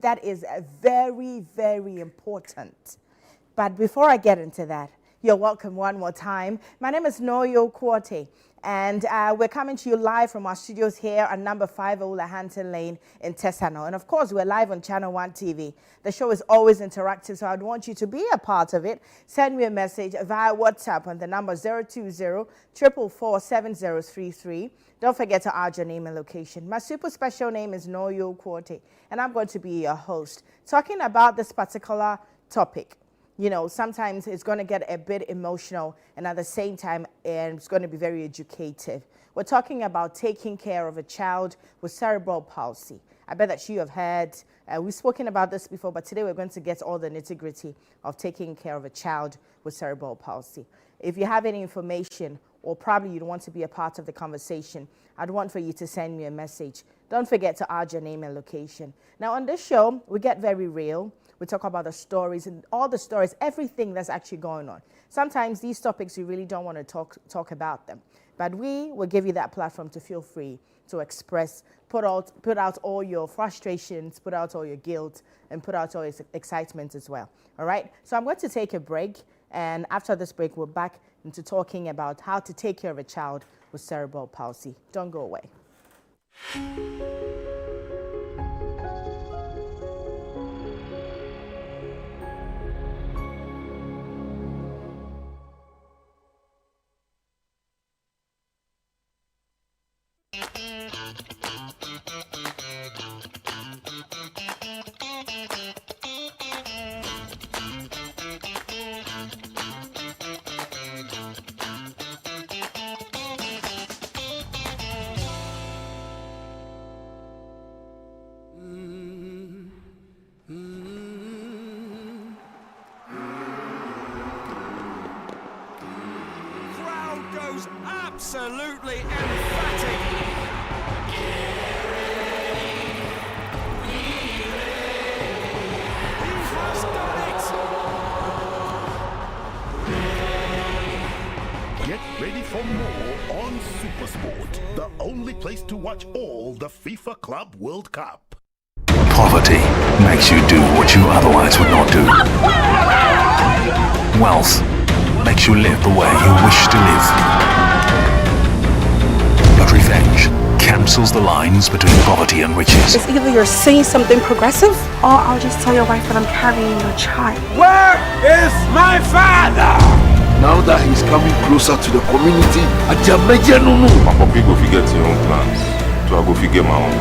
That is very, very important. But before I get into that, you're welcome one more time. My name is Noyo Kwote, and we're coming to you live from our studios here at number 50 Lahanton Lane in Tesano. And of course, we're live on Channel 1 TV. The show is always interactive, so I'd want you to be a part of it. Send me a message via WhatsApp on the number 020-444-7033. Don't forget to add your name and location. My super special name is Noyo Kwote, and I'm going to be your host, talking about this particular topic. You know, sometimes it's going to get a bit emotional, and at the same time, it's going to be very educative. We're talking about taking care of a child with cerebral palsy. I bet that you have heard, we've spoken about this before, but today we're going to get all the nitty-gritty of taking care of a child with cerebral palsy. If you have any information, or probably you don't want to be a part of the conversation, I'd want for you to send me a message. Don't forget to add your name and location. Now, on this show, we get very real. We talk about the stories and all the stories, everything that's actually going on. Sometimes these topics, you really don't want to talk about them. But we will give you that platform to feel free to express, put out all your frustrations, put out all your guilt, and put out all your excitement as well. All right? So I'm going to take a break. And after this break, we're back into talking about how to take care of a child with cerebral palsy. Don't go away. Absolutely emphatic. He has done it. Get ready for more on Supersport, the only place to watch all the FIFA Club World Cup. Poverty makes you do what you otherwise would not do. Wealth makes you live the way you wish to live. But revenge cancels the lines between poverty and riches. It's either you're saying something progressive, or I'll just tell your wife that I'm carrying your child. Where is my father? Now that he's coming closer to the community, Papa, go figure your own plans. So I go figure my own.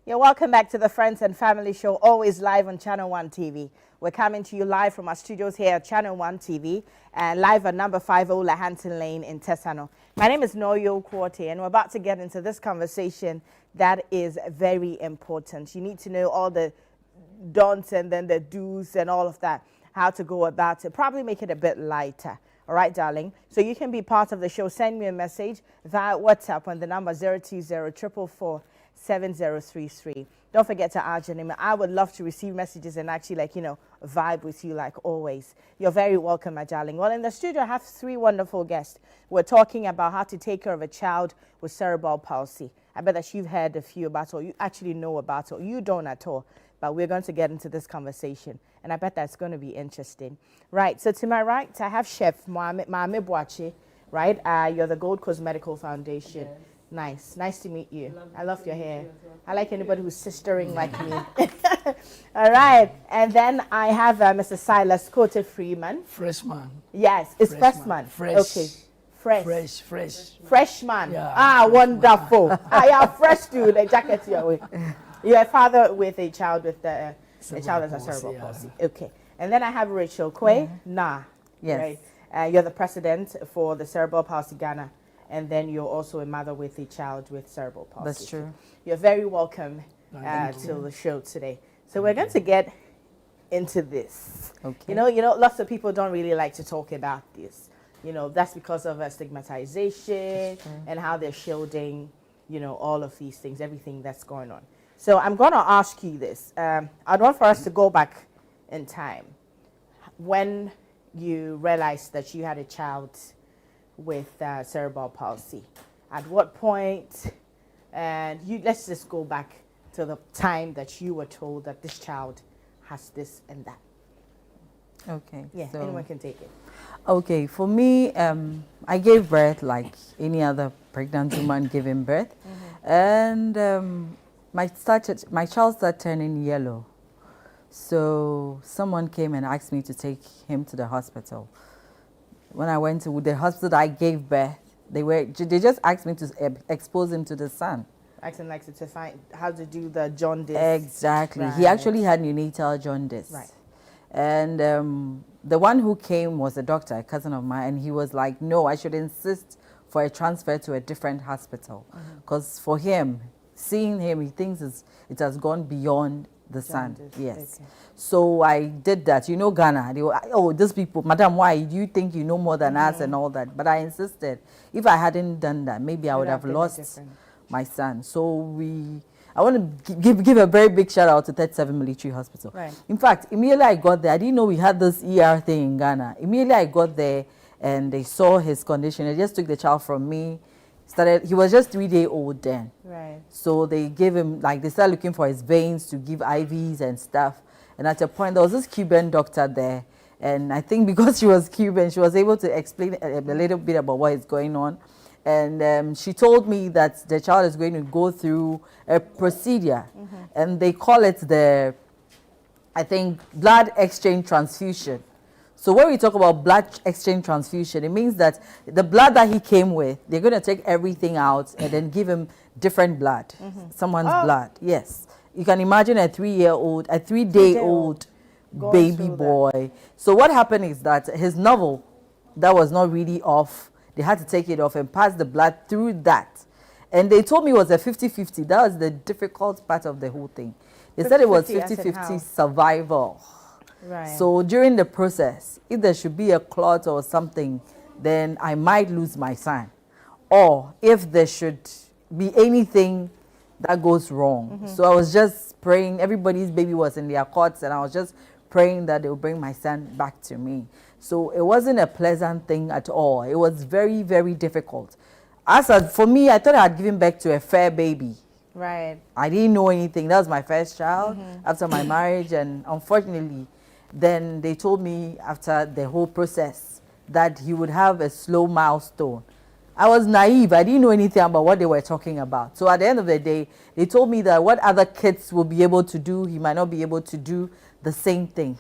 You're welcome back to the Friends and Family Show, always live on Channel 1 TV. We're coming to you live from our studios here at Channel 1 TV and live at number 50 Lahanton Lane in Tesano. My name is Noyo Kwote, and we're about to get into this conversation that is very important. You need to know all the don'ts and then the do's and all of that, how to go about it, probably make it a bit lighter. All right, darling? So you can be part of the show. Send me a message via WhatsApp on the number 020-444-7033. Don't forget to add your name. I would love to receive messages and actually, vibe with you like always. You're very welcome, my darling. Well, in the studio, I have three wonderful guests. We're talking about how to take care of a child with cerebral palsy. I bet that you've heard a few about it, or you actually know about it, or you don't at all. But we're going to get into this conversation, and I bet that's going to be interesting. Right, so to my right, I have Chef Mohamed Boache, right? You're the Gold Coast Medical Foundation. Yes. Nice to meet you. I love your hair. I like anybody who's sistering like me. All right, and then I have Mr. Silas Kote Freeman. Freshman. Yes, it's freshman. Fresh. Okay. Fresh. Freshman. Yeah. Wonderful. Yeah, fresh too. The jacket your way. You're a father with a child with a child that has cerebral palsy. Okay. And then I have Rachel Quay. Nah. Yes. Right? You're the president for the Cerebral Palsy Ghana. And then you're also a mother with a child with cerebral palsy. That's true. You're very welcome to the show today. So we're going to get into this. Okay. You know, lots of people don't really like to talk about this. You know, that's because of stigmatization and how they're shielding, you know, all of these things, everything that's going on. So I'm going to ask you this. I'd want for us to go back in time. When you realized that you had a child with cerebral palsy, at what point? And let's just go back to the time that you were told that this child has this and that. Okay. Yeah, so anyone can take it. Okay, for me, I gave birth like any other pregnant woman giving birth, and my child started turning yellow. So someone came and asked me to take him to the hospital. When I went to the hospital that I gave birth, they just asked me to expose him to the sun. Asking like to find how to do the jaundice. Exactly. Right. He actually had neonatal jaundice. Right. And the one who came was a doctor, a cousin of mine, and he was like, no, I should insist for a transfer to a different hospital. Because for him, seeing him, he thinks it has gone beyond the sun. Jaundice. Yes. Okay. So I did that. You know, Ghana, they were, oh, these people, madam, why? Do you think you know more than us and all that? But I insisted. If I hadn't done that, maybe I would have lost my son. So I want to give a very big shout out to 37 Military Hospital. Right. In fact, immediately I got there, I didn't know we had this ER thing in Ghana. Immediately I got there and they saw his condition. They just took the child from me. He was just 3 days old then. Right. So they gave him, like, they started looking for his veins to give IVs and stuff. And at a point, there was this Cuban doctor there. And I think because she was Cuban, she was able to explain a little bit about what is going on. And she told me that the child is going to go through a procedure. And they call it I think, blood exchange transfusion. So when we talk about blood exchange transfusion, it means that the blood that he came with, they're going to take everything out and then give him different blood, someone's blood. Yes. You can imagine a 3-day-old baby boy. So what happened is that his novel, that was not really off, they had to take it off and pass the blood through that. And they told me it was a 50-50. That was the difficult part of the whole thing. They said it was 50-50 survival. Right. So during the process, if there should be a clot or something, then I might lose my son. Or if there should be anything that goes wrong. So I was just praying. Everybody's baby was in their cots, and I was just praying that they will bring my son back to me. So it wasn't a pleasant thing at all. It was very, very difficult. For me, I thought I had given birth to a fair baby. Right. I didn't know anything. That was my first child after my marriage, and unfortunately, then they told me after the whole process that he would have a slow milestone. I was naive. I didn't know anything about what they were talking about. So at the end of the day, they told me that what other kids will be able to do, he might not be able to do the same thing.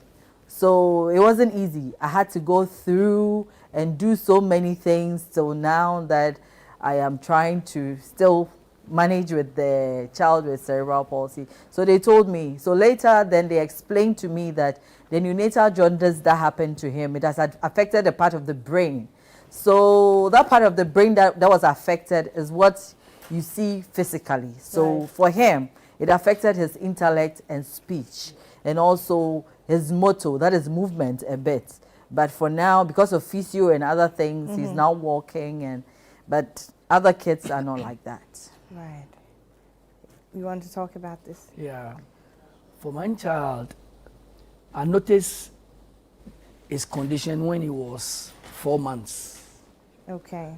So it wasn't easy. I had to go through and do so many things. So now that I am trying to still manage with the child with cerebral palsy. So they told me. So later, then they explained to me that the neonatal jaundice that happened to him, it has affected a part of the brain. So that part of the brain that was affected is what you see physically. So for him, it affected his intellect and speech, and also his motor, that is movement a bit. But for now, because of physio and other things, he's now walking, but other kids are not like that. Right. You want to talk about this? Yeah. For my child, I noticed his condition when he was 4 months. Okay.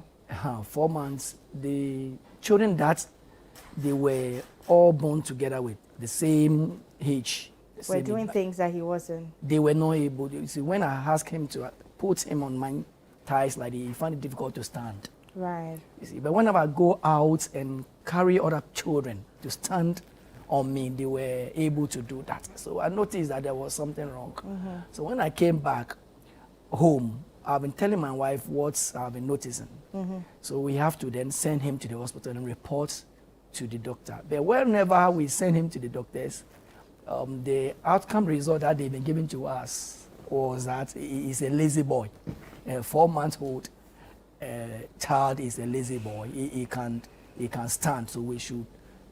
4 months. The children that they were all born together with the same age. We're doing things that he wasn't. They were not able to. You see, when I asked him to put him on my thighs, like he found it difficult to stand. Right. You see, but whenever I go out and carry other children to stand on me, they were able to do that. So I noticed that there was something wrong. So when I came back home, I've been telling my wife what I've been noticing. So we have to then send him to the hospital and report to the doctor. But whenever we send him to the doctors, the outcome result that they've been giving to us was that he is a lazy boy. A 4-month-old child is a lazy boy. He can't stand, so we should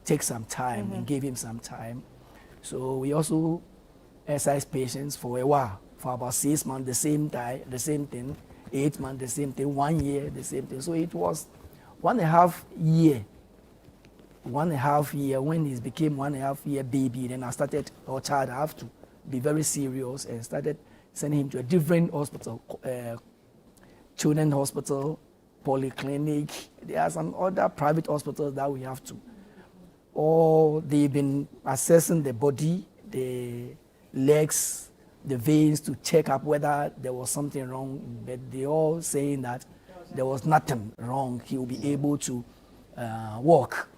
take some time and give him some time. So we also exercise patience for a while, for about 6 months, the same thing, 8 months, the same thing, 1 year, the same thing. So it was 1.5 year. 1.5 year when he became 1.5 year baby, then I started, our child, I have to be very serious and started sending him to a different hospital, children's hospital, polyclinic. There are some other private hospitals that we have to. Or they've been assessing the body, the legs, the veins to check up whether there was something wrong. But they all saying that there was nothing wrong. He will be able to walk.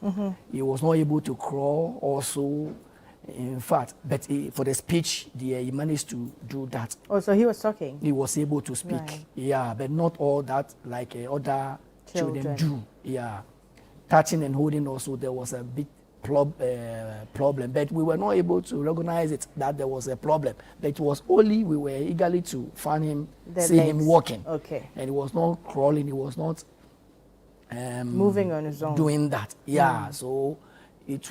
He was not able to crawl also. In fact, but for the speech, he managed to do that. Oh, so he was talking? He was able to speak. Right. Yeah, but not all that like other children do. Yeah. Touching and holding also, there was a big problem. But we were not able to recognize it, that there was a problem. But it was only we were eagerly to find him, see him walking. Okay. And he was not crawling, he was not moving on his own. Doing that. Yeah. So it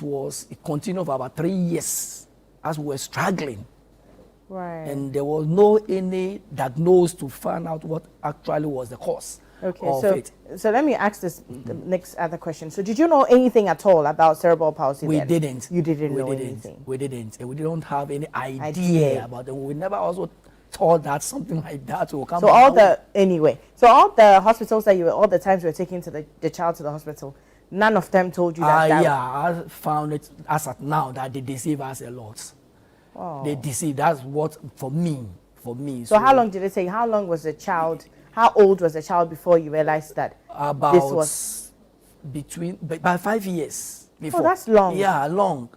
continued for about 3 years as we were struggling. Right. And there was no any diagnosis to find out what actually was the cause of it. So let me ask this the next other question. So did you know anything at all about cerebral palsy? We then? didn't. You didn't we know didn't. anything. We didn't. And we don't have any idea about it. We never also thought that something like that will come. So all the hospitals that all the times you were taking the child to the hospital, none of them told you that. Yeah, I found it as at now that they deceive us a lot. Oh. They deceive. That's what for me. So how long did it take? How long was the child? How old was the child before you realized that about this was by 5 years before? Oh, that's long. Yeah, long.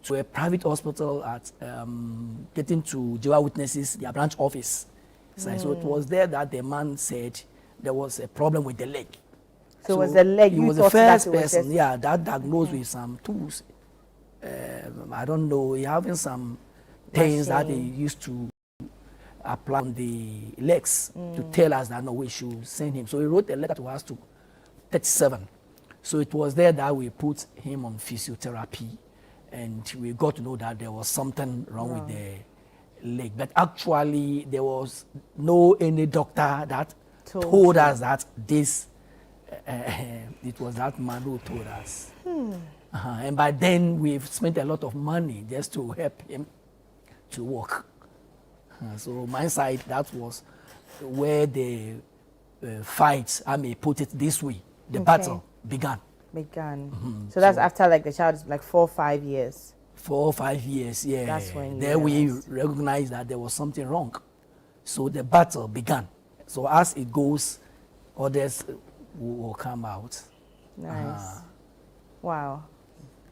To a private hospital at getting to Jehovah's Witnesses, their branch office. So it was there that the man said there was a problem with the leg. So it was the leg. He was the first person, that diagnosed with some tools. I don't know, he having some things that he used to apply on the legs to tell us that no, we should send him. So he wrote a letter to us to 37. So it was there that we put him on physiotherapy, and we got to know that there was something wrong with the leg. But actually, there was no any doctor that told us that this. It was that man who told us. And by then, we've spent a lot of money just to help him to walk. So my side, that was where the fight, I may put it this way, the battle began. So that's after like the child is like 4 or 5 years. 4 or 5 years, yeah. That's when then we recognized that there was something wrong. So the battle began. So as it goes, others will come out. Nice. Wow.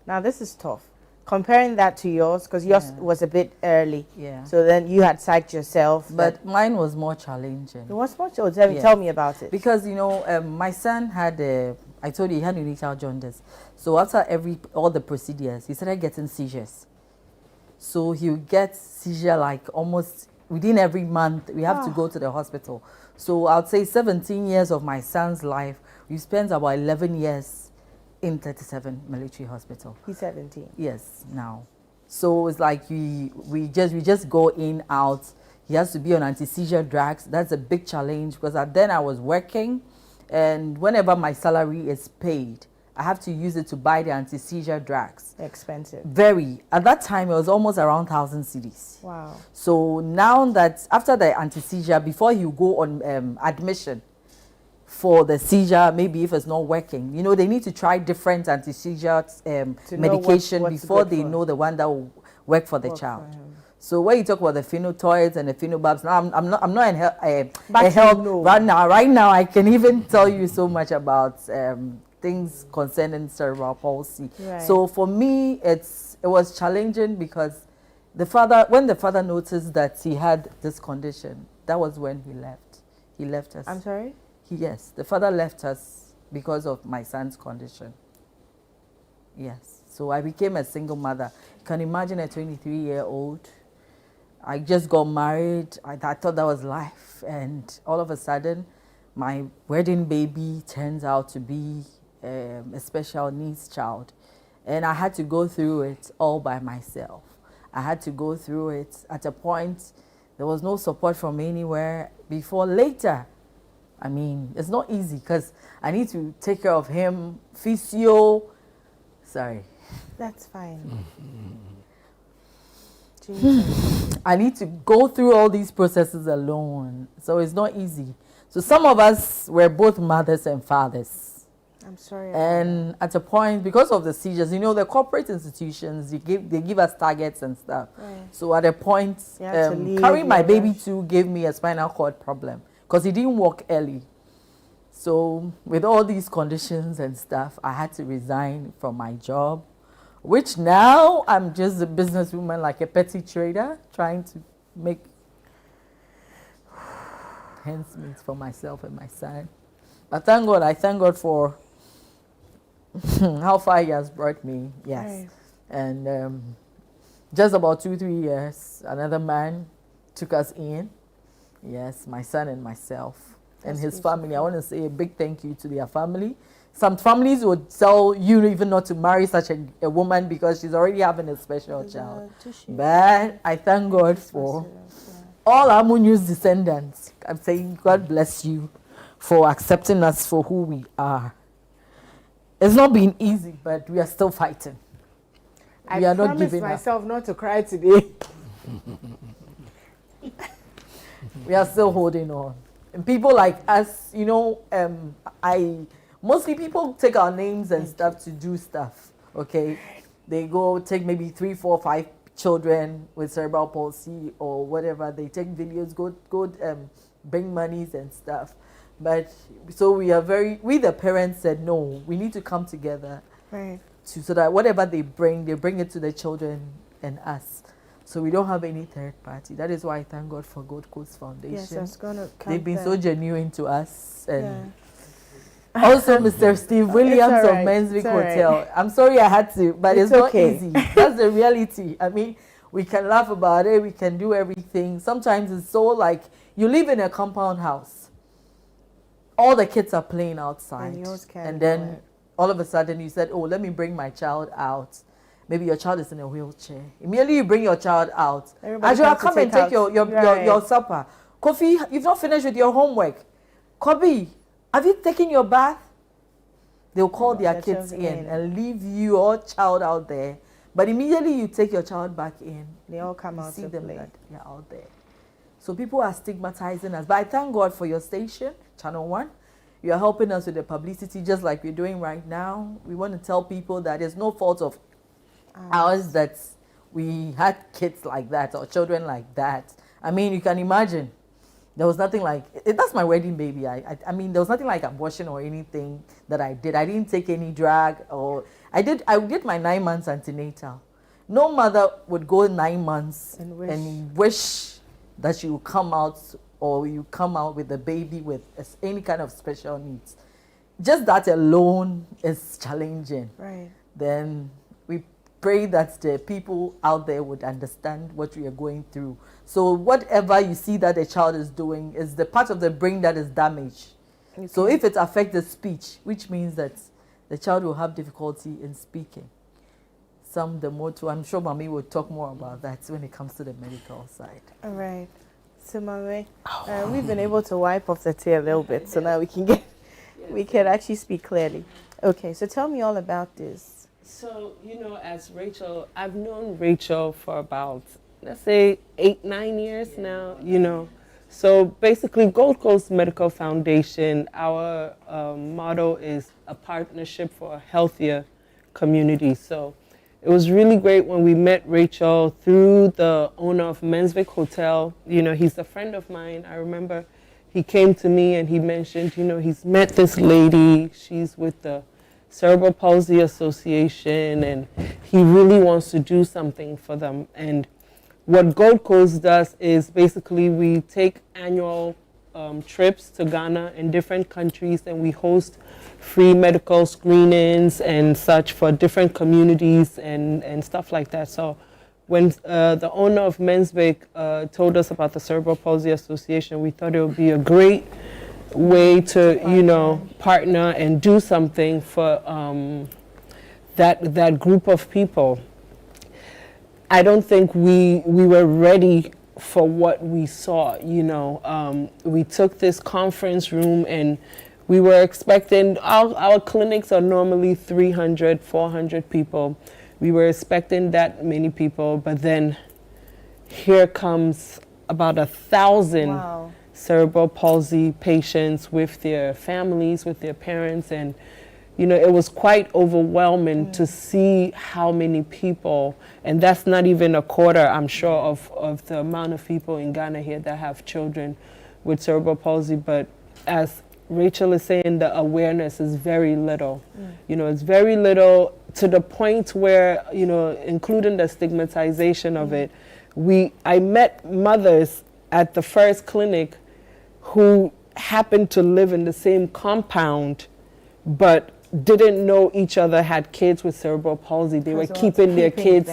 Now this is tough. Comparing that to yours, because yours was a bit early. Yeah. So then you had psyched yourself. But mine was more challenging. It was more challenging. Tell me about it. Because, my son had I told you he had neonatal jaundice. So after all the procedures, he started getting seizures. So he would get seizure like almost within every month. We have to go to the hospital. So I'd say 17 years of my son's life, we spent about 11 years in 37 military hospital. He's 17. Yes, now. So it's like we just go in, out. He has to be on anti-seizure drugs. That's a big challenge because then I was working, and whenever my salary is paid, I have to use it to buy the anti-seizure drugs. Expensive. Very. At that time, it was almost around 1,000 cedis. Wow. So now that after the anti-seizure, before you go on admission for the seizure, maybe if it's not working, they need to try different anti-seizure medication before they know the one that will work for the child. So when you talk about the phenotoids and the phenobabs, now I'm not in health right now. I can even tell you so much about things concerning cerebral palsy. Right. So for me, it was challenging because when the father noticed that he had this condition, that was when he left. He left us. I'm sorry? Yes, the father left us because of my son's condition. Yes. So I became a single mother. You can imagine a 23-year-old. I just got married. I thought that was life. And all of a sudden, my wedding baby turns out to be a special needs child. And I had to go through it all by myself. I had to go through it. At a point, there was no support from anywhere. Before later, I mean, it's not easy because I need to take care of him, physio. Sorry. That's fine. I need to go through all these processes alone. So it's not easy. So some of us were both mothers and fathers. I'm sorry. And at a point, because of the seizures, you know, the corporate institutions, they give us targets and stuff. Right. So at a point, carrying my baby too gave me a spinal cord problem because he didn't walk early. So with all these conditions and stuff, I had to resign from my job, which now I'm just a businesswoman, like a petty trader, trying to make ends meet for myself and my son. But thank God, I thank God for how far he has brought me. Yes. Right. And just about 2-3 years, another man took us in. Yes, my son and myself. And his family. I want to say a big thank you to their family. Some families would tell you even not to marry such a woman because she's already having a special child. But I thank God for all Amunyu's descendants. I'm saying God bless you for accepting us for who we are. It's not been easy, but we are still fighting. We are not giving up. I promised myself not to cry today. We are still holding on. And people like us, you know, mostly people take our names and stuff to do stuff, okay? They go take maybe 3, 4, 5 children with cerebral palsy or whatever. They take videos, go bring monies and stuff. But so we the parents said, no, we need to come together. Right. So that whatever they bring it to the children and us. So we don't have any third party. That is why I thank God for Gold Coast Foundation. Yes, that's gonna come. They've been so genuine to us. And also Mr. Steve Williams of Menswick Hotel. Right. I'm sorry I had to, but it's not easy. That's the reality. I mean, we can laugh about it. We can do everything. Sometimes it's so like you live in a compound house. All the kids are playing outside. And then all of a sudden you said, oh, let me bring my child out. Maybe your child is in a wheelchair. Immediately you bring your child out. Ajua, come and take your supper. Kofi, you've not finished with your homework. Kobe, have you taken your bath? They'll call their kids in and leave your child out there. But immediately you take your child back in. They all come out to play. They're out there. So people are stigmatizing us. But I thank God for your station, Channel 1. You are helping us with the publicity just like we're doing right now. We want to tell people that it's no fault of ours that we had kids like that or children like that. I mean, you can imagine. There was nothing like, that's my wedding baby. I mean, there was nothing like abortion or anything that I did. I didn't take any drug or, I did my 9 months antenatal. No mother would go 9 months and wish that you come out or you come out with a baby with any kind of special needs. Just that alone is challenging. Right. Then we pray that the people out there would understand what we are going through. So whatever you see that a child is doing is the part of the brain that is damaged. Okay. So if it affects the speech, which means that the child will have difficulty in speaking. Some the more too. I'm sure Mommy will talk more about that when it comes to the medical side. All right. So Mommy, we've been able to wipe off the tear a little bit, so now we can actually speak clearly. Okay, so tell me all about this. So, you know, as Rachel, I've known Rachel for about, let's say, 8-9 years now, you know. So basically, Gold Coast Medical Foundation, our motto is a partnership for a healthier community. So it was really great when we met Rachel through the owner of Menswick Hotel. You know, he's a friend of mine. I remember he came to me and he mentioned, you know, he's met this lady. She's with the Cerebral Palsy Association, and he really wants to do something for them. And what Gold Coast does is basically we take annual trips to Ghana in different countries, and we host free medical screenings and such for different communities and stuff like that. So when the owner of Mensbeek told us about the Cerebral Palsy Association, we thought it would be a great way to, partner and do something for that group of people. I don't think we were ready for what we saw, we took this conference room and we were expecting, our clinics are normally 300, 400 people. We were expecting that many people, but then here comes about 1,000 cerebral palsy patients with their families, with their parents, and it was quite overwhelming to see how many people, and that's not even a quarter, I'm sure, of the amount of people in Ghana here that have children with cerebral palsy. But as Rachel is saying, the awareness is very little. It's very little to the point where, including the stigmatization of it. I met mothers at the first clinic who happened to live in the same compound, but didn't know each other had kids with cerebral palsy. They were keeping their kids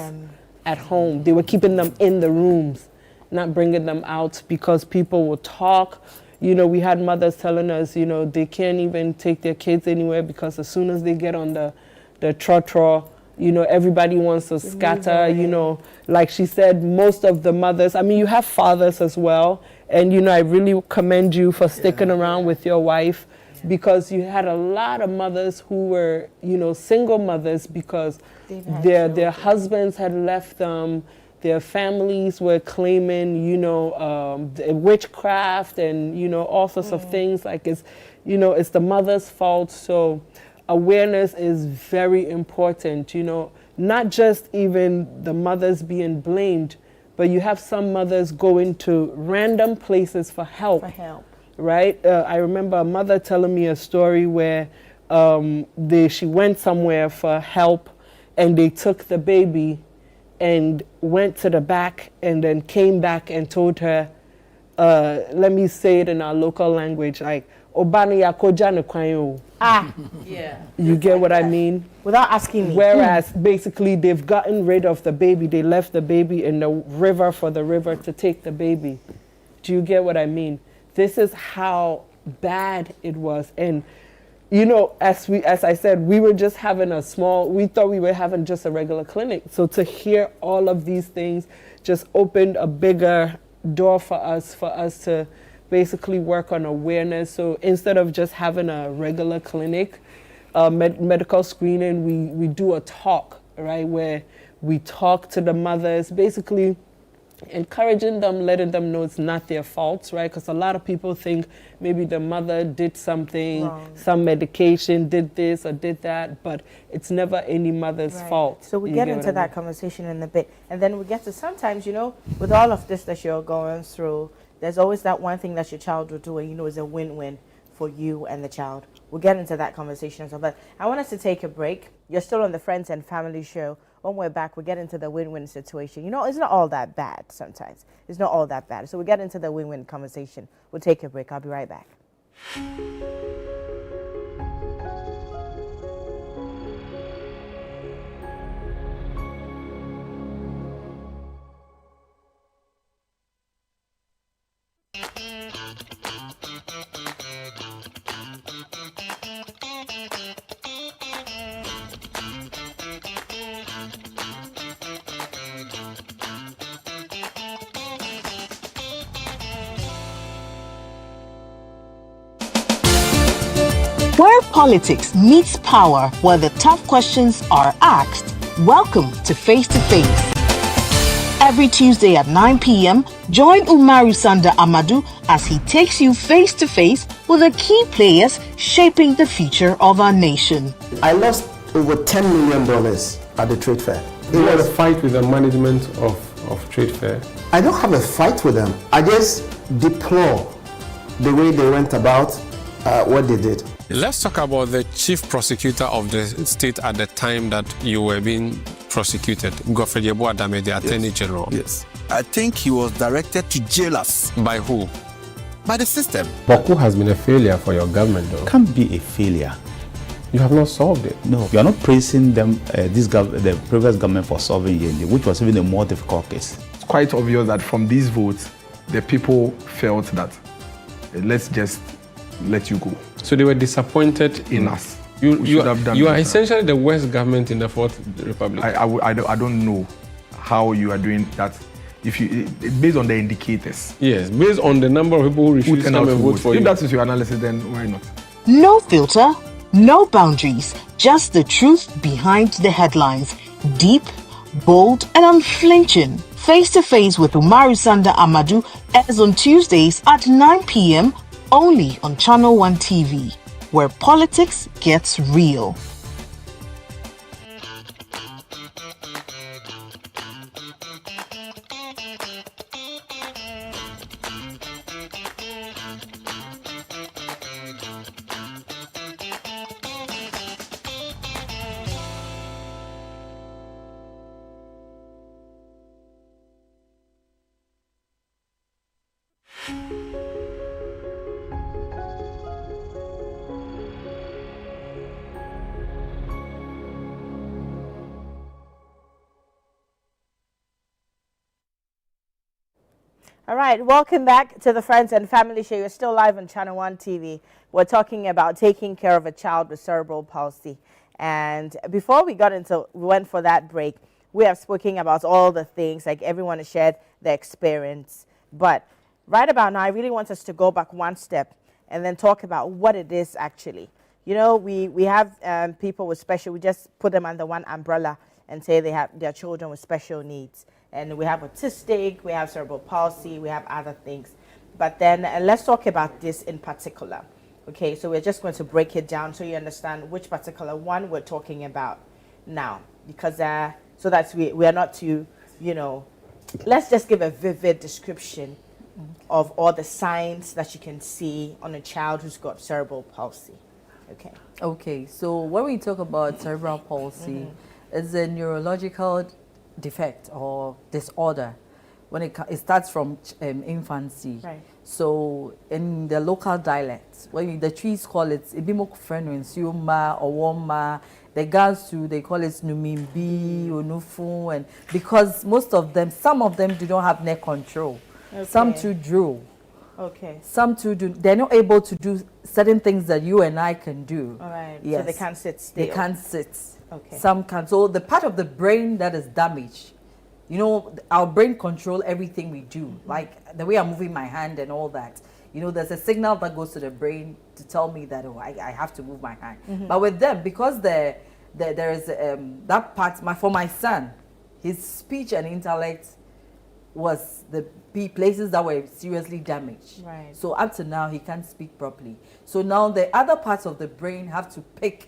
at home. They were keeping them in the rooms, not bringing them out because people would talk. We had mothers telling us, they can't even take their kids anywhere because as soon as they get on the trotro, everybody wants to scatter, like she said, most of the mothers, you have fathers as well. And, I really commend you for sticking around with your wife, because you had a lot of mothers who were, single mothers because their husbands had left them, their families were claiming, witchcraft and, all sorts of things. Like it's the mother's fault. So awareness is very important, not just even the mothers being blamed, but you have some mothers going to random places for help. Right? I remember a mother telling me a story where she went somewhere for help and they took the baby and went to the back and then came back and told her, let me say it in our local language, like, Obani yakoja ne kwanyo. Yeah. You get what I mean? Without asking me. Whereas basically they've gotten rid of the baby. They left the baby in the river for the river to take the baby. Do you get what I mean? This is how bad it was. And, as I said, we were just having we thought we were having just a regular clinic. So to hear all of these things just opened a bigger door for us to basically work on awareness. So instead of just having a regular clinic, medical screening, we do a talk, right, where we talk to the mothers, basically encouraging them, letting them know it's not their fault, right? Because a lot of people think maybe the mother did something, some medication, did this or did that, but it's never any mother's fault. So we get into that conversation in a bit. And then we get to sometimes, with all of this that you're going through, there's always that one thing that your child will do and is a win-win for you and the child. We'll get into that conversation as well. But I want us to take a break. You're still on the Friends and Family Show. When we're back, we'll get into the win-win situation. It's not all that bad sometimes. It's not all that bad. So we'll get into the win-win conversation. We'll take a break. I'll be right back. Where politics meets power, where the tough questions are asked, welcome to Face to Face. Every Tuesday at 9 p.m., join Umaru Sanda Amadou as he takes you face to face with the key players shaping the future of our nation. I lost over $10 million at the trade fair. You had a fight with the management of trade fair? I don't have a fight with them. I just deplore the way they went about what they did. Let's talk about the chief prosecutor of the state at the time that you were being prosecuted, Godfrey Yeboah-Dame, the Attorney General. Yes. I think he was directed to jail us. By who? by the system. Boku has been a failure for your government, though. Can't be a failure. You have not solved it. No, you are not praising them, the previous government for solving Yende, which was even a more difficult case. It's quite obvious that from these votes, the people felt that let's just let you go. So they were disappointed in us. You are essentially the worst government in the Fourth Republic. I don't know how you are doing that. Based on the indicators. Yes, based on the number of people who refuse to come and vote for you. If that is your analysis, then why not? No filter, no boundaries, just the truth behind the headlines. Deep, bold, and unflinching. Face to Face with Umaru Sanda Amadou airs on Tuesdays at 9 p.m. only on Channel 1 TV, where politics gets real. All right, welcome back to the Friends and Family Show. You're still live on Channel 1 TV. We're talking about taking care of a child with cerebral palsy. And before we went for that break, we have spoken about all the things, like everyone has shared their experience. But right about now, I really want us to go back one step and then talk about what it is actually. You know, we have people with special, we just put them under one umbrella and say they have their children with special needs. And we have autistic, we have cerebral palsy, we have other things. But then let's talk about this in particular. Okay, so we're just going to break it down so you understand which particular one we're talking about now. Because so that we are not too, let's just give a vivid description of all the signs that you can see on a child who's got cerebral palsy. Okay. Okay, so when we talk about cerebral palsy, it's a neurological defect or disorder when it starts from infancy. Right. So in the local dialect, when the trees call it ibimok freno in siuma or woma, the girls too, they call it numimbi or nufu, and because some of them do not have neck control. Okay. Some too drool. Okay. Some too do. They're not able to do certain things that you and I can do. All right. Yes. So they can't sit still. They can't sit. Okay. Some can. So the part of the brain that is damaged, our brain control everything we do, like the way I'm moving my hand and all that. There's a signal that goes to the brain to tell me that, I have to move my hand. But with them, because there is that part, for my son, his speech and intellect was the places that were seriously damaged. Right. So up to now, he can't speak properly. So now the other parts of the brain have to pick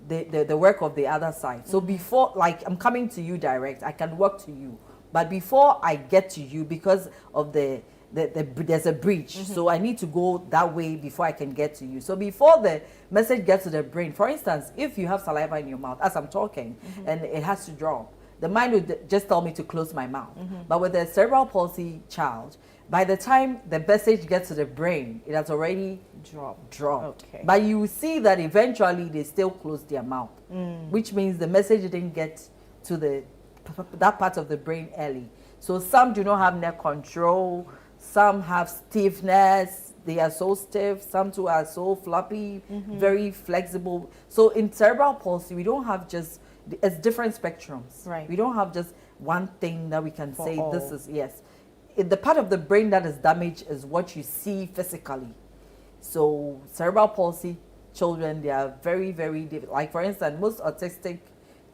the work of the other side. So before, like I'm coming to you direct, I can work to you. But before I get to you, because of there's a breach, so I need to go that way before I can get to you. So before the message gets to the brain, for instance, if you have saliva in your mouth as I'm talking and it has to drop, the mind would just tell me to close my mouth. But with a cerebral palsy child, by the time the message gets to the brain, it has already dropped. Okay. But you see that eventually they still close their mouth, which means the message didn't get to that part of the brain early. So some do not have neck control, some have stiffness, they are so stiff, some too are so floppy, very flexible. So in cerebral palsy, we don't have just, it's different spectrums. Right. We don't have just one thing that we can say all. this is, yes. The part of the brain that is damaged is what you see physically. So cerebral palsy children, they are very, very different. Like for instance, most autistic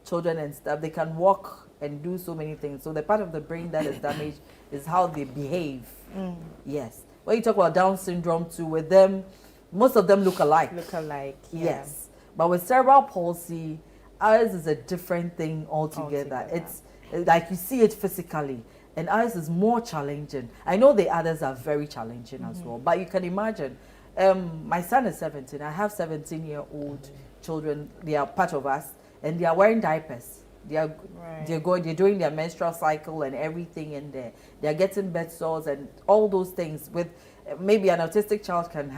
children and stuff, they can walk and do so many things. So the part of the brain that is damaged is how they behave. Yes. When you talk about Down syndrome too, with them, most of them look alike. Yeah. Yes. But with cerebral palsy, ours is a different thing altogether. It's like you see it physically. And ours is more challenging. I know the others are very challenging as well. But you can imagine, my son is 17. I have 17-year-old children. They are part of us. And they are wearing diapers. They're doing their menstrual cycle and everything, and they're getting bed sores and all those things. With maybe an autistic child can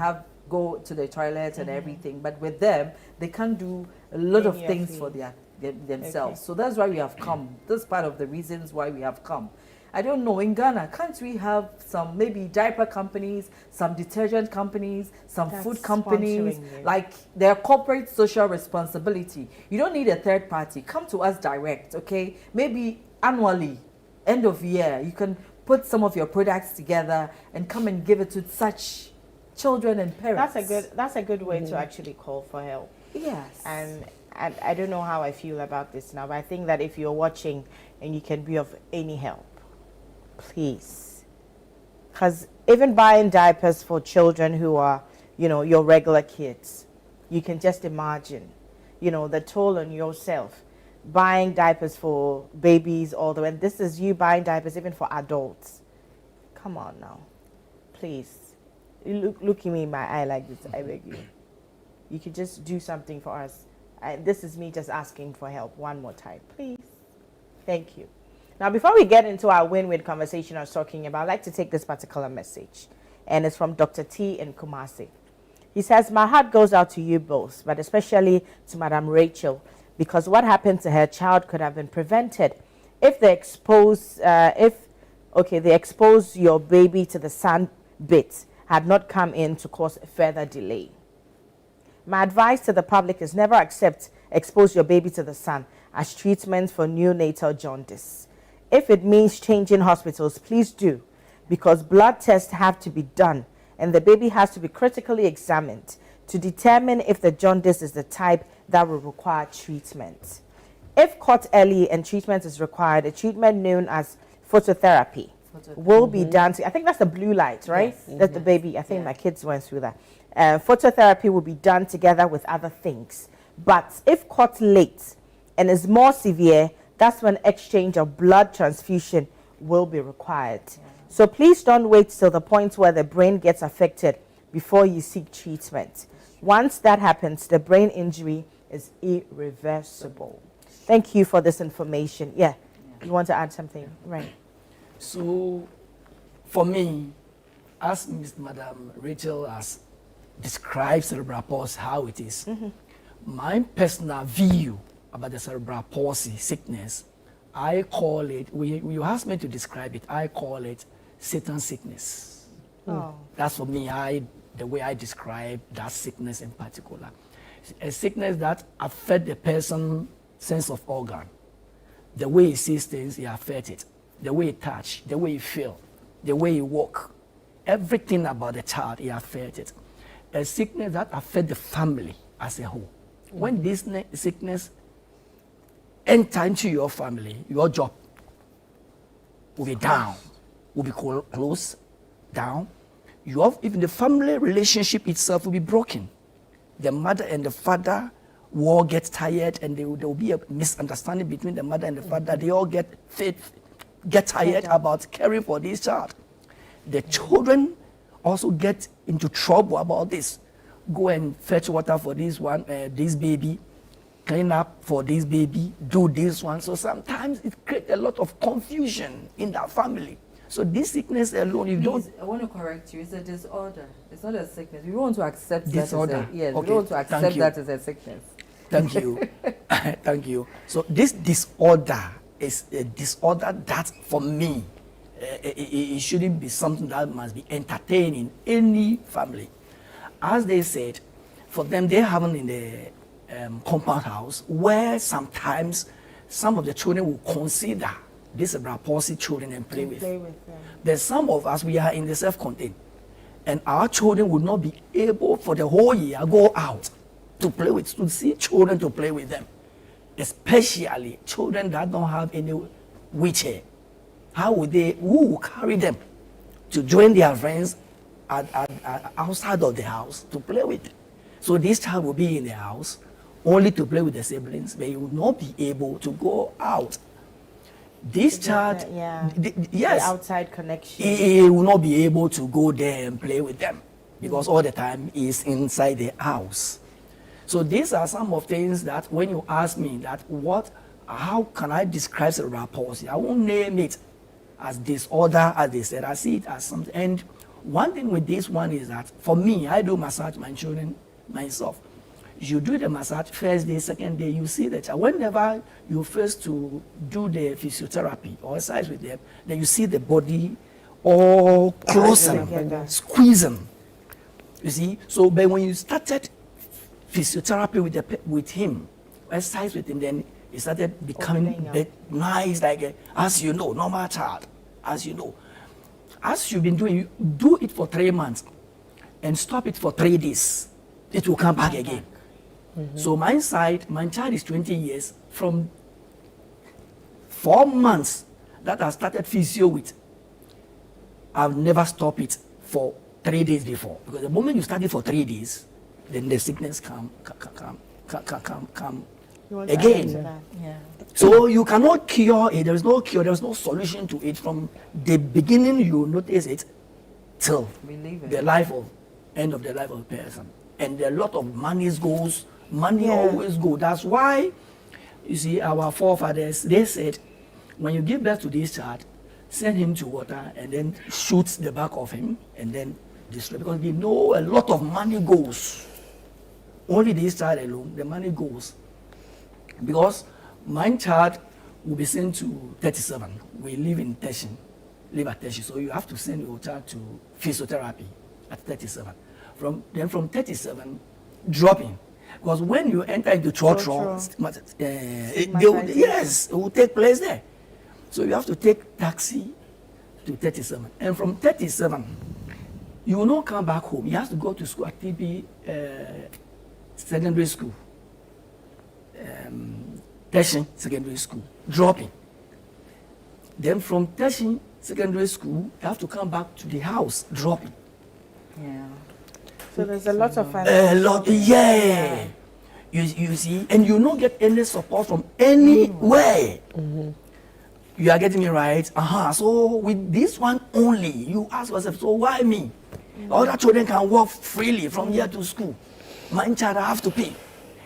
go to the toilet and everything, but with them they can't do a lot of things for themselves. So that's why we have come. That's part of the reasons why we have come. I don't know, in Ghana, can't we have some maybe diaper companies, some detergent companies, some food companies, like their corporate social responsibility? You don't need a third party. Come to us direct, okay? Maybe annually, end of year, you can put some of your products together and come and give it to such children and parents. That's a good way to actually call for help. Yes. And I don't know how I feel about this now, but I think that if you're watching and you can be of any help, please. Because even buying diapers for children who are, your regular kids, you can just imagine, the toll on yourself. Buying diapers for babies all the way. And this is you buying diapers even for adults. Come on now. Please. You look at me in my eye like this, I beg you. You could just do something for us. This is me just asking for help one more time, please. Thank you. Now, before we get into our win-win conversation I was talking about, I'd like to take this particular message. And it's from Dr. T in Kumasi. He says, my heart goes out to you both, but especially to Madam Rachel, because what happened to her child could have been prevented if they expose your baby to the sun bit had not come in to cause further delay. My advice to the public is never expose your baby to the sun as treatment for neonatal jaundice. If it means changing hospitals, please do, because blood tests have to be done and the baby has to be critically examined to determine if the jaundice is the type that will require treatment. If caught early and treatment is required, a treatment known as phototherapy will be done. I think that's the blue light, right? Yes. That's the baby. I think my kids went through that. Phototherapy will be done together with other things. But if caught late and is more severe, that's when exchange of blood transfusion will be required. So please don't wait till the point where the brain gets affected before you seek treatment. Once that happens, the brain injury is irreversible. Thank you for this information. Yeah, you want to add something? Right. So, for me, as Madam Rachel has described cerebral palsy, how it is, my personal view about the cerebral palsy sickness, I call it, you asked me to describe it, I call it Satan sickness. That's for me, the way I describe that sickness in particular. A sickness that affects the person's sense of organ. The way he sees things, he affects it. The way he touch, the way he feel, the way he walk. Everything about the child, he affects it. A sickness that affects the family as a whole. When this sickness enter into your family, your job will be down, will be close down. Even the family relationship itself will be broken. The mother and the father will all get tired, and there will be a misunderstanding between the mother and the father. They all get tired about caring for this child. The children also get into trouble about this. Go and fetch water for this one, this baby. Clean up for this baby, do this one. So sometimes it creates a lot of confusion in that family. So this sickness alone, you don't... I want to correct you. It's a disorder. It's not a sickness. We don't want to accept disorder. That as a... Yes, okay. we don't want to accept that as a sickness. Thank you. Thank you. So this disorder is a disorder that, for me, it shouldn't be something that must be entertained in any family. As they said, for them, they have it in the compound house where sometimes some of the children will consider these cerebral palsy children and play with them. There's some of us, we are in the self-contained, and our children would not be able for the whole year go out to play with, to see children to play with them, especially children that don't have any wheelchair. How would who will carry them to join their friends outside of the house to play with? So this child will be in the house only to play with the siblings, but he will not be able to go out. This child, yes, the outside connection. He will not be able to go there and play with them because all the time he's inside the house. So these are some of things that when you ask me that what how can I describe cerebral palsy? I won't name it as disorder, as they said. I see it as something. And one thing with this one is that for me, I do massage my children myself. You do the massage first day, second day, you see the child. Whenever you first to do the physiotherapy or exercise with them, then you see the body all closing, squeezing. You see? So, but when you started physiotherapy with him, exercise with him, then it started becoming nice, like as you know, normal child, as you know. As you've been doing, you do it for 3 months and stop it for 3 days. It will come back again. So my child is 20 years. From 4 months that I started physio with, I've never stopped it for 3 days before. Because the moment you start it for 3 days, then the sickness come again. So you cannot cure it. There is no cure. There is no solution to it. From the beginning, you notice it till the end of the life of a person. And a lot of money goes. Money always goes. That's why, you see, our forefathers, they said, when you give birth to this child, send him to water and then shoot the back of him and then destroy. Because they know a lot of money goes. Only this child alone, the money goes. Because my child will be sent to 37. We live in Teshin, at Teshin. So you have to send your child to physiotherapy at 37. From 37, dropping. Because when you enter into trotro, it will take place there. So you have to take taxi to 37. And from 37, you will not come back home. You have to go to school at TB secondary school. Teshin secondary school, dropping. Then from Teshin secondary school, you have to come back to the house, dropping. Yeah. So there's a lot of You see, and you don't get any support from anywhere. You are getting me right? So with this one only, you ask yourself, so why me? Other children can walk freely from here to school. My child, I have to pay.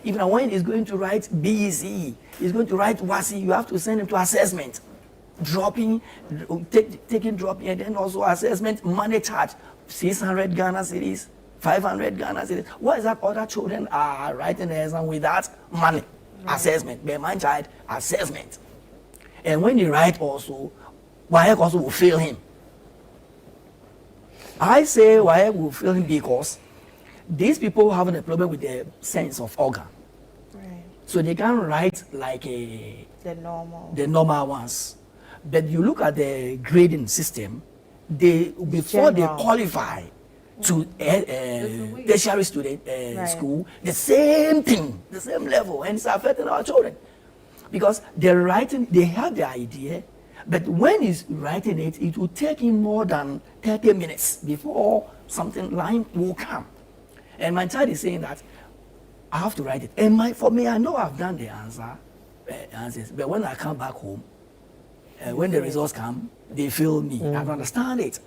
Even when he's going to write BEC, he's going to write WASI, you have to send him to assessment. Taking dropping, and then also assessment, money charge, 600 Ghana cedis, 500 Ghana cedis. What is that other children are writing the exam without money? Assessment. But my child, assessment. And when he write also, WAEC also will fail him. I say WAEC will fail him because these people having a problem with their sense of organ. Right. So they can't write like the normal ones. But you look at the grading system, before they qualify to tertiary student school, the same thing, the same level, and it's affecting our children. Because they're writing, they have the idea, but when he's writing it, it will take him more than 30 minutes before something line will come. And my child is saying that I have to write it. And for me, I know I've done the answers, but when I come back home, when the results come, they fail me. I don't understand it.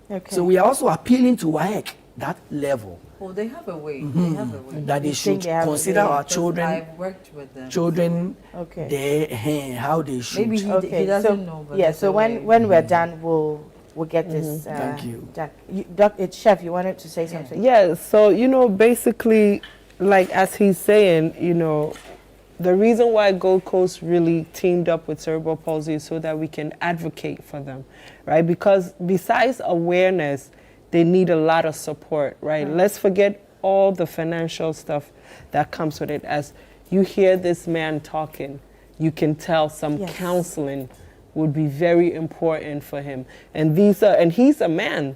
Okay. So we are also appealing to WAEC, that level. Oh, they have a way. They have a way. That they should consider our children. I've worked with them. Children, how they should. Maybe he doesn't know. But so when we're done, we'll get this. Thank you. Chef, you wanted to say something? Yeah, so, basically, like as he's saying, the reason why Gold Coast really teamed up with Cerebral Palsy is so that we can advocate for them, right? Because besides awareness, they need a lot of support, right? Let's forget all the financial stuff that comes with it. As you hear this man talking, you can tell some counseling would be very important for him. And he's a man,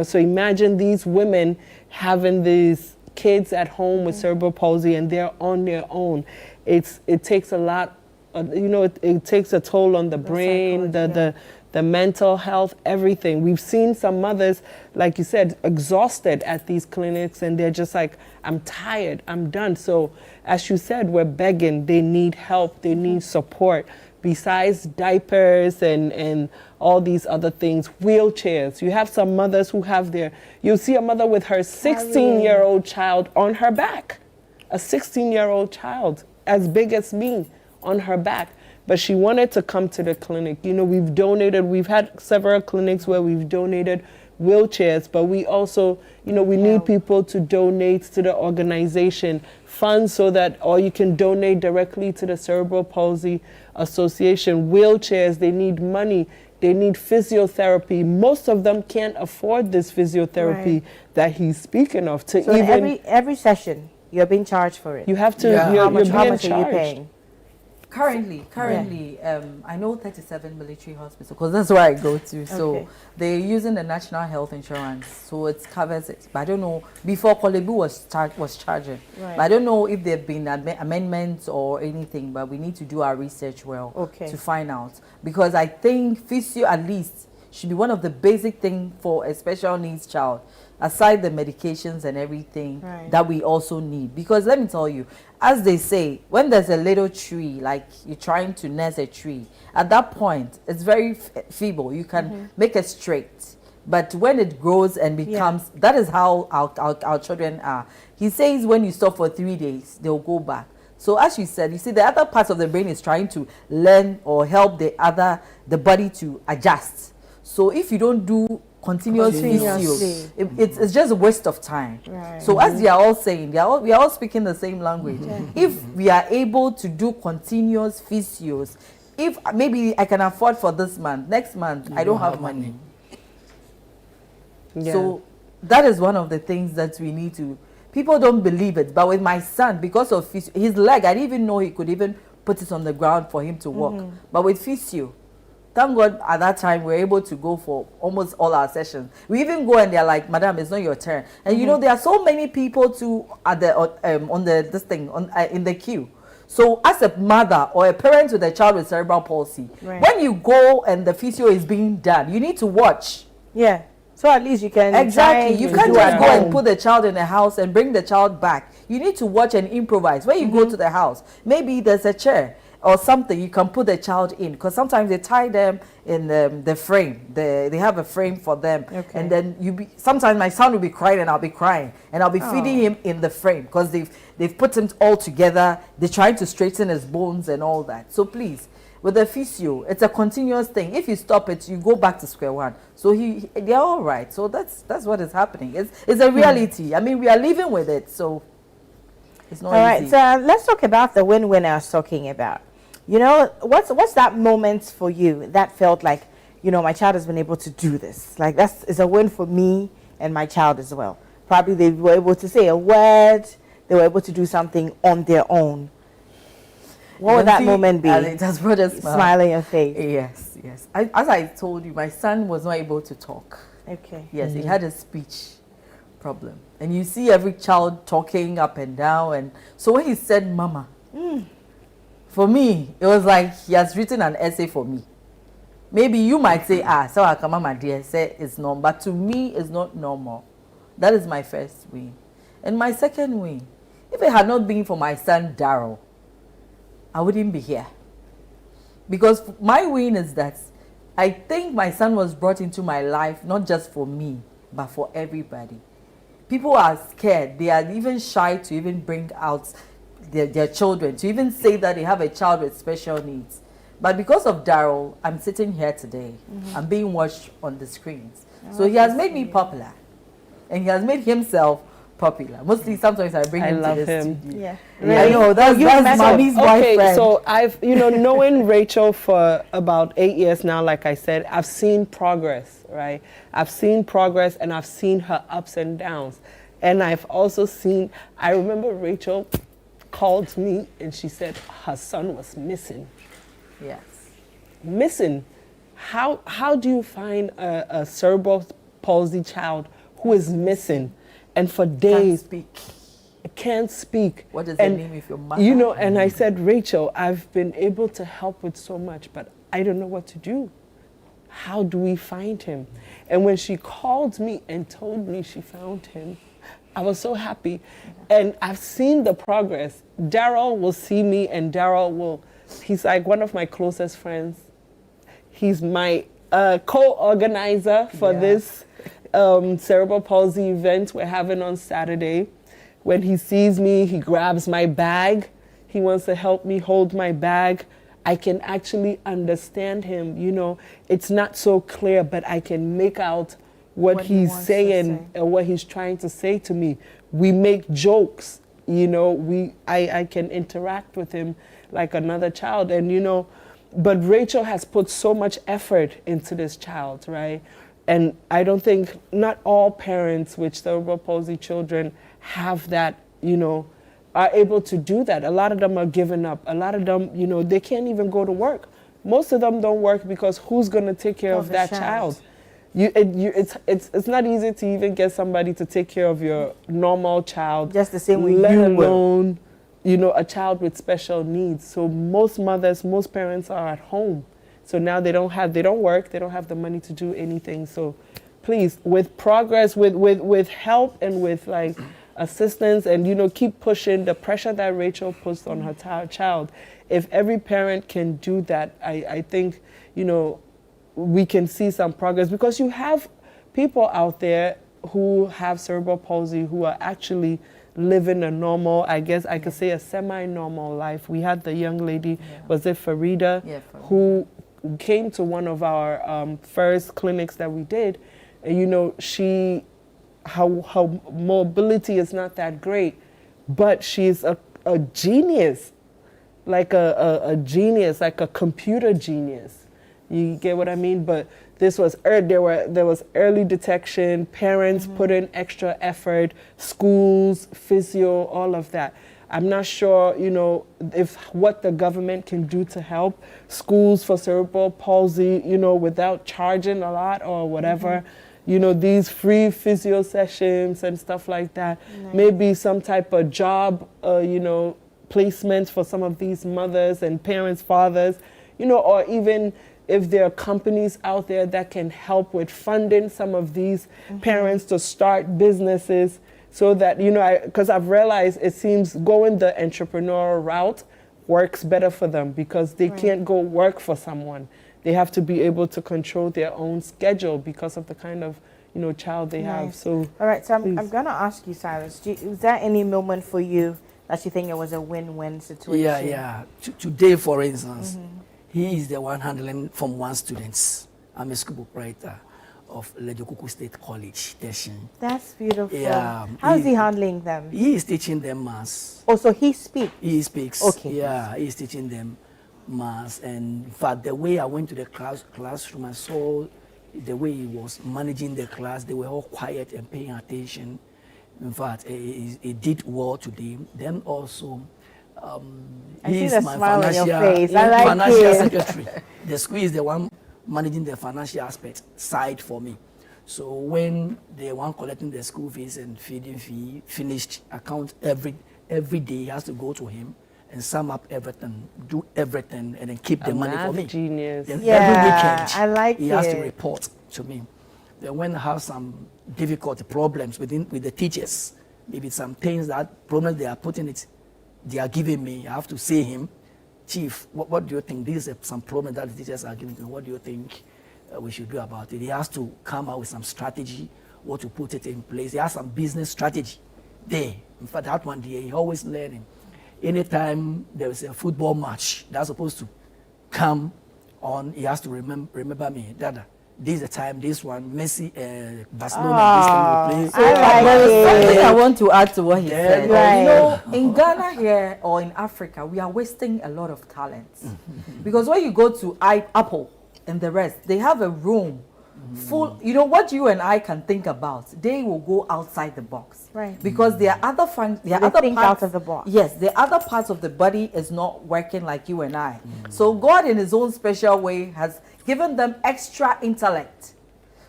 so imagine these women having these kids at home with cerebral palsy and they're on their own. It takes a lot, it takes a toll on the brain, the mental health, everything. We've seen some mothers, like you said, exhausted at these clinics and they're just like, I'm tired, I'm done. So as you said, we're begging, they need help, they need support. Besides diapers and all these other things, wheelchairs. You have some mothers who have you'll see a mother with her 16-year-old child on her back. A 16-year-old child, as big as me, on her back. but she wanted to come to the clinic. You know, we've had several clinics where we've donated wheelchairs, but we also, you know, we need people to donate to the organization funds so that, or you can donate directly to the Cerebral Palsy Association. Wheelchairs, they need money. They need physiotherapy. Most of them can't afford this physiotherapy that he's speaking of. So every session, you're being charged for it. You have to. Yeah. You're How much being are you paying? Currently, I know 37 military hospitals because that's where I go to. So they're using the national health insurance, so it covers it. But I don't know. Before Kolebu was charging, but I don't know if there've been amendments or anything. But we need to do our research to find out, because I think physio at least should be one of the basic things for a special needs child, aside the medications and everything that we also need. Because let me tell you, as they say, when there's a little tree, like you're trying to nurse a tree, at that point, it's very feeble. You can make it straight. But when it grows and becomes, that is how our children are. He says when you stop for 3 days, they'll go back. So as you said, you see the other parts of the brain is trying to learn or help the body to adjust. So if you don't do continuous physio, it's just a waste of time. So as they are all saying, we are all speaking the same language. If we are able to do continuous physios, if maybe I can afford for this month, next month I don't have money. So that is one of the things that we need to. People don't believe it, but with my son, because of his leg, I didn't even know he could even put it on the ground for him to walk. But with physio, thank God at that time we were able to go for almost all our sessions. We even go and they're like, "Madam, it's not your turn." And you know, there are so many people too at the in the queue. So as a mother or a parent with a child with cerebral palsy, when you go and the physio is being done, you need to watch. Yeah. So at least you can you can't just go and put the child in the house and bring the child back. You need to watch and improvise. When you go to the house, maybe there's a chair or something you can put the child in, because sometimes they tie them in the frame. They have a frame for them, and then sometimes my son will be crying and I'll be crying and I'll be feeding him in the frame because they've put him all together. They're trying to straighten his bones and all that. So please, with the physio, it's a continuous thing. If you stop it, you go back to square one. So they're all right. So that's what is happening. It's a reality. I mean, we are living with it. So it's not easy. All right. So let's talk about the win-win I was talking about. You know, what's that moment for you that felt like, you know, my child has been able to do this? Like is a win for me and my child as well. Probably they were able to say a word. They were able to do something on their own. What would that moment be? It has brought a smile on your face. Yes. As I told you, my son was not able to talk. Okay. Yes, he had a speech problem. And you see every child talking up and down. And so when he said, "Mama," for me, it was like he has written an essay for me. Maybe you might say, so I come, Mama dear, say it's normal. But to me, it's not normal. That is my first win. And my second win, if it had not been for my son, Daryl, I wouldn't be here. Because my win is that I think my son was brought into my life not just for me, but for everybody. People are scared. They are even shy to even bring out their children, to even say that they have a child with special needs. But because of Daryl, I'm sitting here today. I'm being watched on the screens. So he has made me popular. And he has made himself popular. Mostly sometimes I bring him to the studio. Yeah. I know, that's mommy's boyfriend. Okay, so I've, knowing Rachel for about 8 years now, like I said, I've seen progress, right? I've seen progress and I've seen her ups and downs. And I've also seen, I remember Rachel called me and she said her son was missing. Yes. Missing. How do you find a cerebral palsy child who is missing and for days can't speak? What is the name of your mother? And I said, Rachel, I've been able to help with so much, but I don't know what to do. How do we find him? And when she called me and told me she found him, I was so happy. And I've seen the progress. Daryl will see me and he's like one of my closest friends. He's my co-organizer for this cerebral palsy event we're having on Saturday. When he sees me, he grabs my bag. He wants to help me hold my bag. I can actually understand him. You know, it's not so clear, but I can make out what he's saying and what he's trying to say to me. We make jokes, you know, I can interact with him like another child. And, you know, but Rachel has put so much effort into this child, right? And I don't think, not all parents with cerebral palsy children have that, you know, are able to do that. A lot of them are giving up. A lot of them, you know, they can't even go to work. Most of them don't work because who's going to take care of that child? It's not easy to even get somebody to take care of your normal child. Just the same way let you alone, you know, a child with special needs. So most mothers, most parents are at home. So now they don't work, they don't have the money to do anything. So please, with progress, with help and with like assistance, and, you know, keep pushing the pressure that Rachel puts on her child. If every parent can do that, I think, you know, we can see some progress, because you have people out there who have cerebral palsy who are actually living a normal, I guess I could say a semi-normal life. We had the young lady, was it Farida, who came to one of our first clinics that we did, and, you know, her mobility is not that great, but she's a genius, like a genius, like a computer genius. You get what I mean? But this was there was early detection, parents put in extra effort, schools, physio, all of that. I'm not sure, you know, if what the government can do to help schools for cerebral palsy, you know, without charging a lot or whatever. You know, these free physio sessions and stuff like that. Nice. Maybe some type of job, you know, placements for some of these mothers and parents, fathers, you know, or even if there are companies out there that can help with funding some of these parents to start businesses, so that, you know, because I've realized it seems going the entrepreneurial route works better for them, because they can't go work for someone. They have to be able to control their own schedule because of the kind of, you know, child they have. So, all right, so I'm going to ask you, Silas, is there any moment for you that you think it was a win-win situation? Yeah. Today, for instance, he is the one handling Form 1 students. I'm a school proprietor of Lejokuku State College, Teshin. That's beautiful. Yeah. How is he handling them? He is teaching them maths. Oh, so he speaks? He speaks. Okay. Yeah, he's teaching them maths. And in fact, the way I went to the classroom, I saw the way he was managing the class. They were all quiet and paying attention. In fact, he did well today. Then also, he is my financial secretary. The school is the one managing the financial aspect side for me. So when the one collecting the school fees and feeding fee finished account every day, he has to go to him and sum up everything, do everything, and then keep the money for me. Genius. Then every weekend, he has to report to me. Then when I have some difficulty problems with the teachers, maybe some things that problems they are putting it, they are giving me, I have to say him, Chief, what do you think? These are some problems that the teachers are giving me. What do you think we should do about it? He has to come out with some strategy, what to put it in place. He has some business strategy there. In fact, that one day, he always learning. Anytime there is a football match that's supposed to come on, he has to remember me. Dada, this is the time, this one, Messi, Barcelona, this thing will play. There is something I want to add to what he said. Right. You know, in Ghana here or in Africa, we are wasting a lot of talents. Because when you go to Apple and the rest, they have a room full, you know, what you and I can think about, they will go outside the box. Right. Because there are other think out of the box. Yes, the other parts of the body is not working like you and I. So God in his own special way has given them extra intellect.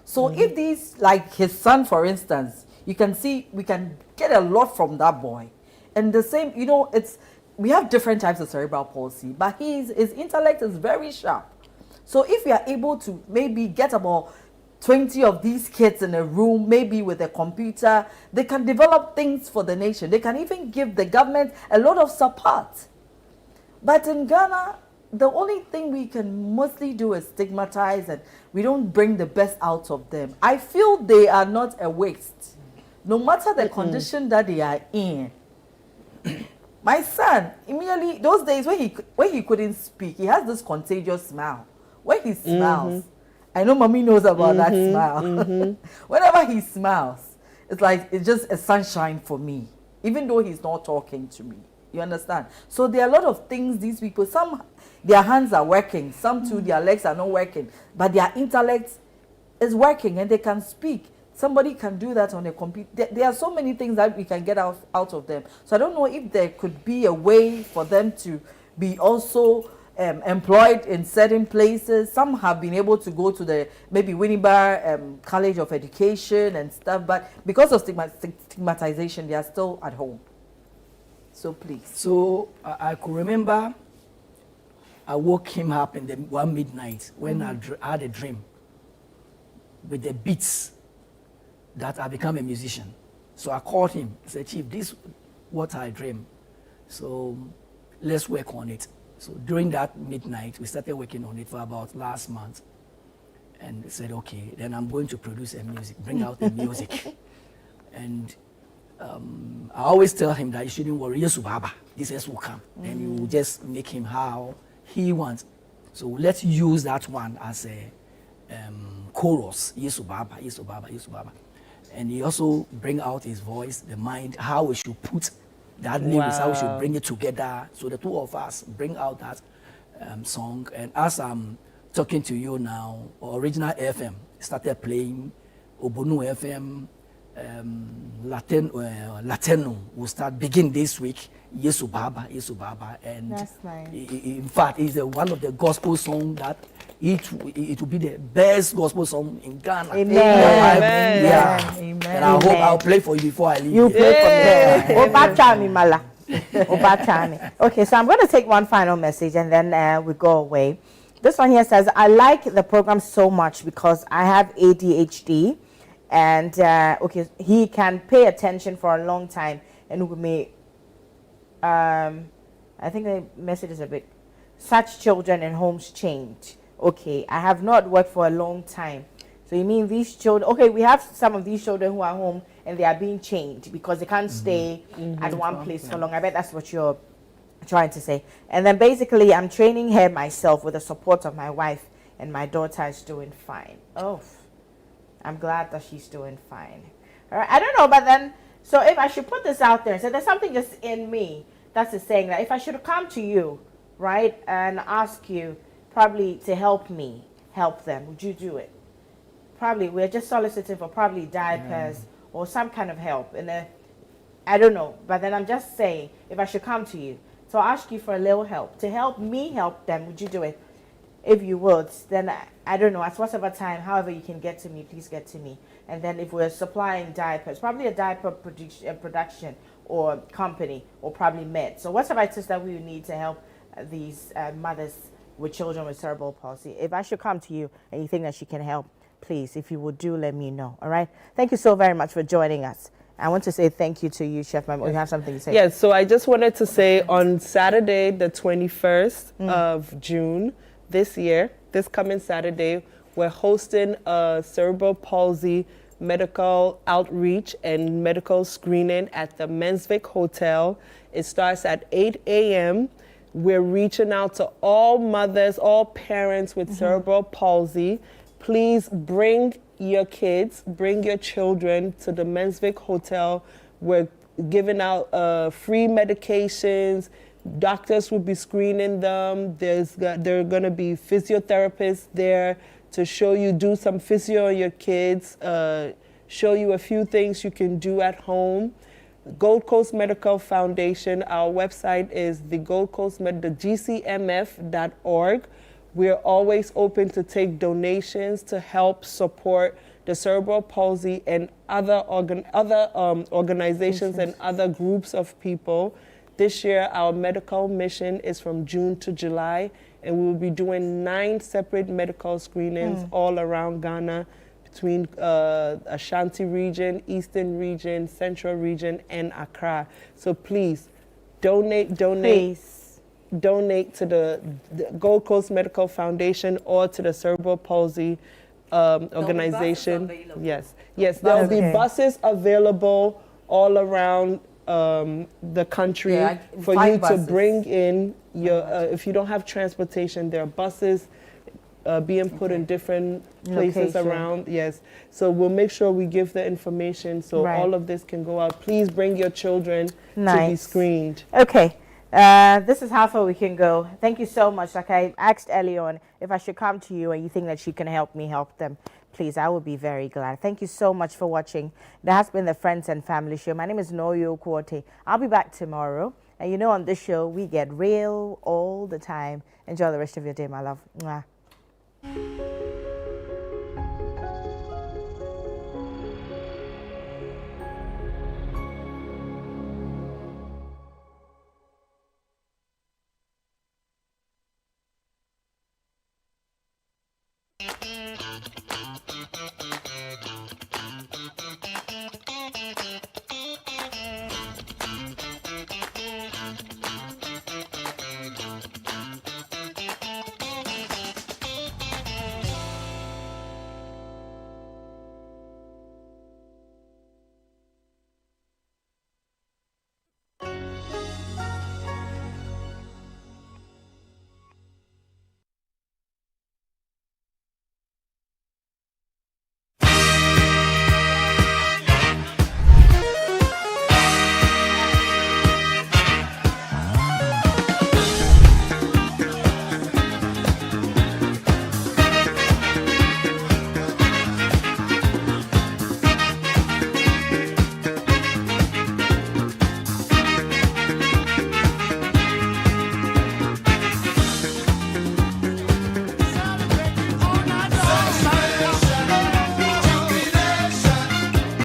So if these, like his son, for instance, you can see, we can get a lot from that boy. And the same, you know, we have different types of cerebral palsy, but his intellect is very sharp. So if we are able to maybe get about 20 of these kids in a room, maybe with a computer, they can develop things for the nation. They can even give the government a lot of support. But in Ghana, the only thing we can mostly do is stigmatize, and we don't bring the best out of them. I feel they are not a waste. No matter the condition that they are in, My son, immediately, those days when he couldn't speak, he has this contagious smile. When he smiles, I know mommy knows about that smile. Whenever he smiles, it's like it's just a sunshine for me, even though he's not talking to me. You understand? So there are a lot of things these people, some their hands are working, some too their legs are not working, but their intellect is working and they can speak. Somebody can do that on a computer. There are so many things that we can get out of them. So I don't know if there could be a way for them to be also employed in certain places. Some have been able to go to the maybe Winneba College of Education and stuff, but because of stigmatization, they are still at home. So please. So I could remember I woke him up in the one midnight when I had a dream with the beats that I become a musician. So I called him, I said, Chief, this is what I dream. So let's work on it. So during that midnight, we started working on it for about last month. And they said, okay, then I'm going to produce a music, bring out the music. And I always tell him that you shouldn't worry, Yesu Baba, this is will come. And you just make him how he wants. So let's use that one as a chorus, Yesu Baba, Yesu Baba, Yesu Baba. And he also bring out his voice, the mind, how we should put that lyrics, how we should bring it together. So the two of us bring out that song. And as I'm talking to you now, Original FM started playing, Obonu FM, Latino will start begin this week. Yesu Baba, Yesu Baba, and that's nice. In fact, it's one of the gospel songs that it will be the best gospel song in Ghana. Amen. Amen. Yeah. Amen. And I hope I'll play for you before I leave. You play for me. Obatami Mala. Obatami. Okay, so I'm going to take one final message and then we go away. This one here says, I like the program so much because I have ADHD. And okay, he can pay attention for a long time, and we may. I think the message is a bit. Such children and homes change. Okay, I have not worked for a long time. So you mean these children? Okay, we have some of these children who are home and they are being changed because they can't stay at one place for long. I bet that's what you're trying to say. And then basically, I'm training her myself with the support of my wife, and my daughter is doing fine. Oh. I'm glad that she's doing fine. All right, I don't know, but then, so if I should put this out there, so there's something just in me that's saying that if I should come to you, right, and ask you probably to help me, help them, would you do it? Probably, we're just soliciting for probably diapers or some kind of help. And I don't know, but then I'm just saying, if I should come to you, so I'll ask you for a little help, to help me help them, would you do it? If you would, then I don't know, at whatever time, however you can get to me, please get to me. And then if we're supplying diapers, probably a diaper production or company or probably med. So whatever it is that we would need to help these mothers with children with cerebral palsy. If I should come to you and you think that she can help, please, if you would do, let me know. All right? Thank you so very much for joining us. I want to say thank you to you, Chef Ma'am. You have something to say? Yes, so I just wanted to say on Saturday, the 21st of June, this year, this coming Saturday, we're hosting a cerebral palsy medical outreach and medical screening at the Mensvik Hotel. It starts at 8 a.m. We're reaching out to all mothers, all parents with cerebral palsy. Please bring your kids, bring your children to the Mensvik Hotel. We're giving out free medications. Doctors will be screening them. There are going to be physiotherapists there to show you, do some physio on your kids, show you a few things you can do at home. Gold Coast Medical Foundation, our website is the GCMF.org. We're always open to take donations to help support the cerebral palsy and other organizations and other groups of people. This year, our medical mission is from June to July, and we will be doing 9 separate medical screenings all around Ghana, between Ashanti region, Eastern region, Central region, and Accra. So please, donate to the Gold Coast Medical Foundation or to the Cerebral Palsy organization. Yes, there will be buses available all around the country Yeah, for 5 you buses. to bring in your. If you don't have transportation, there are buses being put in different places Location. around. Yes, so we'll make sure we give the information so Right. all of this can go out. Please bring your children to be Nice. screened. Okay. This is how far we can go. Thank you so much. Like I asked early on, if I should come to you and you think that you can help me help them, please, I would be very glad. Thank you so much for watching. That has been the Friends and Family Show. My name is Noyo Kwote. I'll be back tomorrow. And you know, on this show, we get real all the time. Enjoy the rest of your day, my love. Mwah.